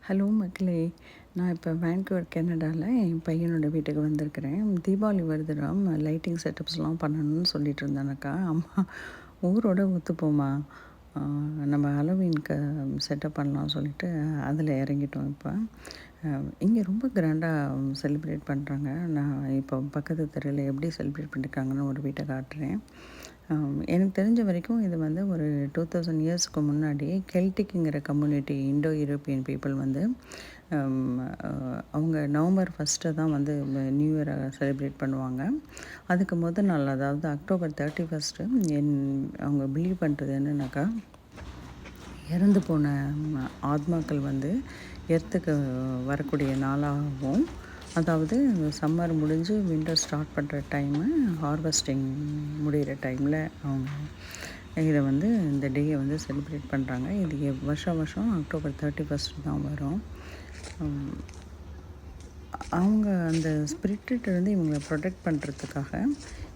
Hello மக்களே! நான் இப்போ வேன்கூவர் கனடால என் பையனோட வீட்டுக்கு வந்திருக்கிறேன். தீபாவளி வருதுடாம், லைட்டிங் செட்டப்ஸ்லாம் பண்ணணும்னு சொல்லிட்டு இருந்தேனக்கா. அம்மா ஊரோட ஒத்துப்போமா, ஆ நம்ம ஹாலோவீனுக்கு செட்டப் பண்ணலாம்னு சொல்லிட்டு அதில் இறங்கிட்டோம் இப்போ. இங்கே ரொம்ப கிராண்டா செலிப்ரேட் பண்ணுறாங்க. நான் இப்போ பக்கத்து தெருவில் எப்படி செலிப்ரேட் பண்ணியிருக்காங்கன்னு ஒரு வீட்டை காட்டுறேன். எனக்கு தெரிஞ்ச வரைக்கும் இது வந்து ஒரு 2000 இயர்ஸ்க்கு முன்னாடி கெல்டிக்குங்கிற கம்யூனிட்டி இண்டோ யூரோப்பியன் பீப்புள் வந்து அவங்க நவம்பர் 1 தான் வந்து நியூ இயரை செலிப்ரேட் பண்ணுவாங்க. அதுக்கு முதல் நாள், அதாவது அக்டோபர் 31 அவங்க பிலீவ் பண்ணுறது என்னன்னாக்கா, இறந்து போன ஆத்மாக்கள் வந்து எர்த்துக்கு வரக்கூடிய நாளாகவும், அதாவது சம்மர் முடிஞ்சு வின்டர் ஸ்டார்ட் பண்ணுற டைமு, ஹார்வெஸ்டிங் முடிகிற டைமில் அவங்க இதை வந்து இந்த டேயை வந்து செலிப்ரேட் பண்ணுறாங்க. இது வருஷம் வருஷம் அக்டோபர் 31 தான் வரும். அவங்க அந்த ஸ்பிரிட்டிட்டேருந்து இவங்கள ப்ரொடெக்ட் பண்ணுறதுக்காக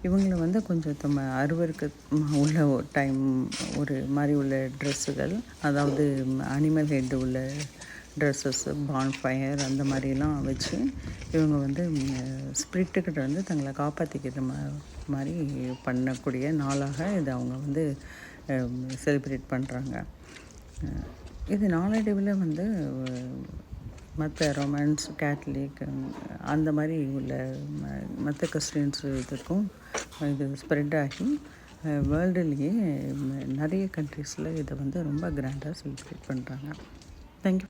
இவங்கள வந்து கொஞ்சம் அருவருக்கு உள்ள ஒரு டைம் ஒரு மாதிரி உள்ள ட்ரெஸ்ஸுகள், அதாவது அனிமல் ஹெட்டு உள்ள ட்ரெஸ்ஸஸ்ஸு, பான்ஃபயர் அந்த மாதிரிலாம் வச்சு இவங்க வந்து ஸ்பிரிட்டுக்கிட்ட வந்து தங்களை காப்பாற்றிக்கிற மாதிரி பண்ணக்கூடிய நாளாக இதை அவங்க வந்து செலிப்ரேட் பண்ணுறாங்க. இது நாளடைவில் வந்து மற்ற ரொமான்ஸ், கேத்தலிக் அந்த மாதிரி உள்ள மற்ற கிறிஸ்டியன்ஸ் இதுக்கும் இது ஸ்ப்ரெட் ஆகி வேர்ல்டுலேயே நிறைய கண்ட்ரீஸில் இதை வந்து ரொம்ப கிராண்டாக செலிப்ரேட் பண்ணுறாங்க. தேங்க்யூ.